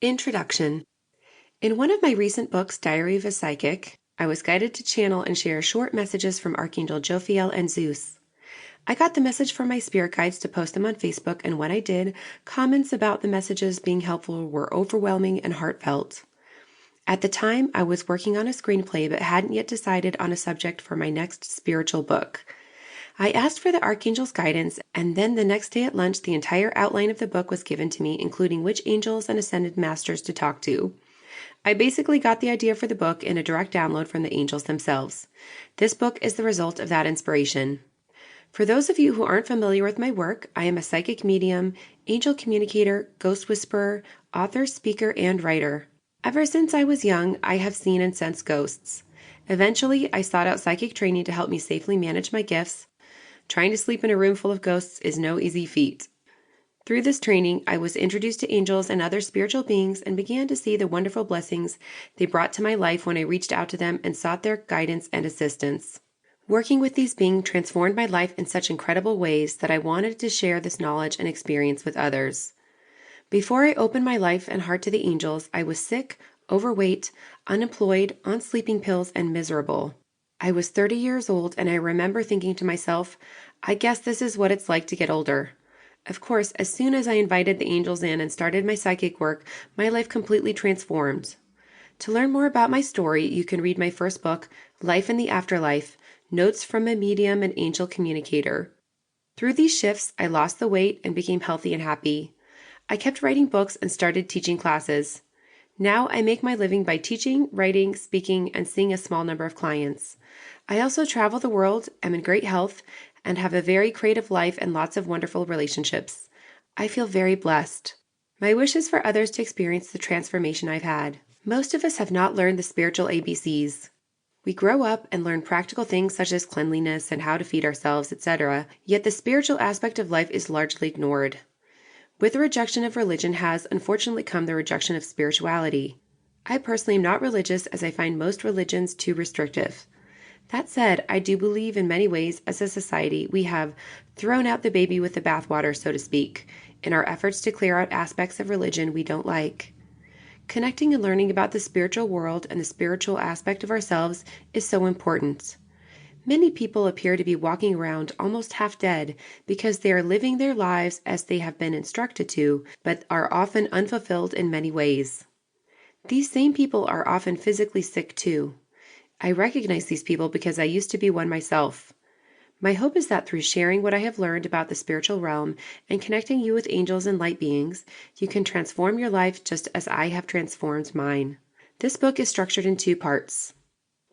Introduction. In one of my recent books, Diary of a Psychic, I was guided to channel and share short messages from Archangel Jophiel and Zeus. I got the message from my spirit guides to post them on Facebook, and when I did, comments about the messages being helpful were overwhelming and heartfelt. At the time, I was working on a screenplay but hadn't yet decided on a subject for my next spiritual book. I asked for the Archangel's guidance, and then the next day at lunch, the entire outline of the book was given to me, including which angels and ascended masters to talk to. I basically got the idea for the book in a direct download from the angels themselves. This book is the result of that inspiration. For those of you who aren't familiar with my work, I am a psychic medium, angel communicator, ghost whisperer, author, speaker, and writer. Ever since I was young, I have seen and sensed ghosts. Eventually, I sought out psychic training to help me safely manage my gifts. Trying to sleep in a room full of ghosts is no easy feat. Through this training, I was introduced to angels and other spiritual beings and began to see the wonderful blessings they brought to my life when I reached out to them and sought their guidance and assistance. Working with these beings transformed my life in such incredible ways that I wanted to share this knowledge and experience with others. Before I opened my life and heart to the angels, I was sick, overweight, unemployed, on sleeping pills, and miserable. I was 30 years old, and I remember thinking to myself, I guess this is what it's like to get older. Of course, as soon as I invited the angels in and started my psychic work, my life completely transformed. To learn more about my story, you can read my first book, Life in the Afterlife, Notes from a Medium and Angel Communicator. Through these shifts, I lost the weight and became healthy and happy. I kept writing books and started teaching classes. Now I make my living by teaching, writing, speaking, and seeing a small number of clients. I also travel the world, am in great health, and have a very creative life and lots of wonderful relationships. I feel very blessed. My wish is for others to experience the transformation I've had. Most of us have not learned the spiritual ABCs. We grow up and learn practical things such as cleanliness and how to feed ourselves, etc., yet the spiritual aspect of life is largely ignored. With the rejection of religion has, unfortunately, come the rejection of spirituality. I personally am not religious as I find most religions too restrictive. That said, I do believe in many ways as a society we have thrown out the baby with the bathwater, so to speak, in our efforts to clear out aspects of religion we don't like. Connecting and learning about the spiritual world and the spiritual aspect of ourselves is so important. Many people appear to be walking around almost half dead because they are living their lives as they have been instructed to, but are often unfulfilled in many ways. These same people are often physically sick too. I recognize these people because I used to be one myself. My hope is that through sharing what I have learned about the spiritual realm and connecting you with angels and light beings, you can transform your life just as I have transformed mine. This book is structured in 2 parts.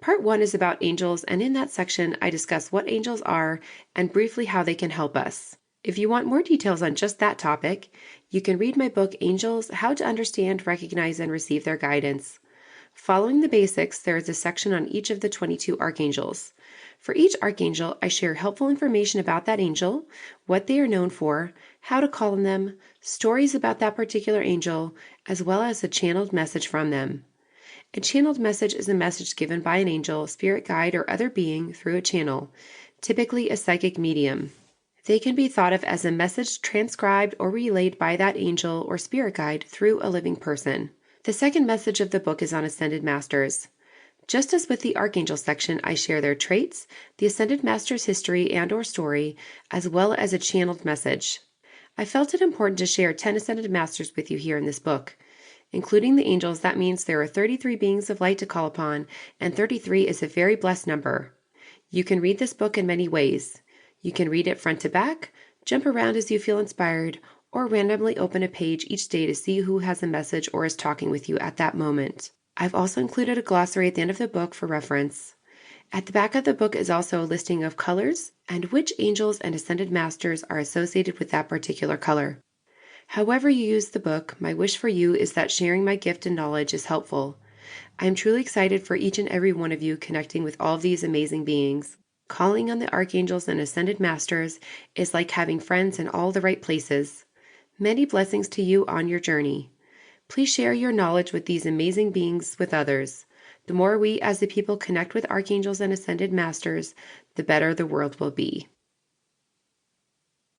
Part 1 is about angels, and in that section, I discuss what angels are and briefly how they can help us. If you want more details on just that topic, you can read my book, Angels, How to Understand, Recognize, and Receive Their Guidance. Following the basics, there is a section on each of the 22 archangels. For each archangel, I share helpful information about that angel, what they are known for, how to call on them, stories about that particular angel, as well as a channeled message from them. A channeled message is a message given by an angel, spirit guide, or other being through a channel, typically a psychic medium. They can be thought of as a message transcribed or relayed by that angel or spirit guide through a living person. The second message of the book is on ascended masters. Just as with the archangel section, I share their traits, the ascended master's history and or story, as well as a channeled message. I felt it important to share 10 ascended masters with you here in this book. Including the angels, that means there are 33 beings of light to call upon, and 33 is a very blessed number. You can read this book in many ways. You can read it front to back, jump around as you feel inspired, or randomly open a page each day to see who has a message or is talking with you at that moment. I've also included a glossary at the end of the book for reference. At the back of the book is also a listing of colors and which angels and ascended masters are associated with that particular color. However you use the book, my wish for you is that sharing my gift and knowledge is helpful. I am truly excited for each and every one of you connecting with all of these amazing beings. Calling on the archangels and ascended masters is like having friends in all the right places. Many blessings to you on your journey. Please share your knowledge with these amazing beings with others. The more we as the people connect with archangels and ascended masters, the better the world will be.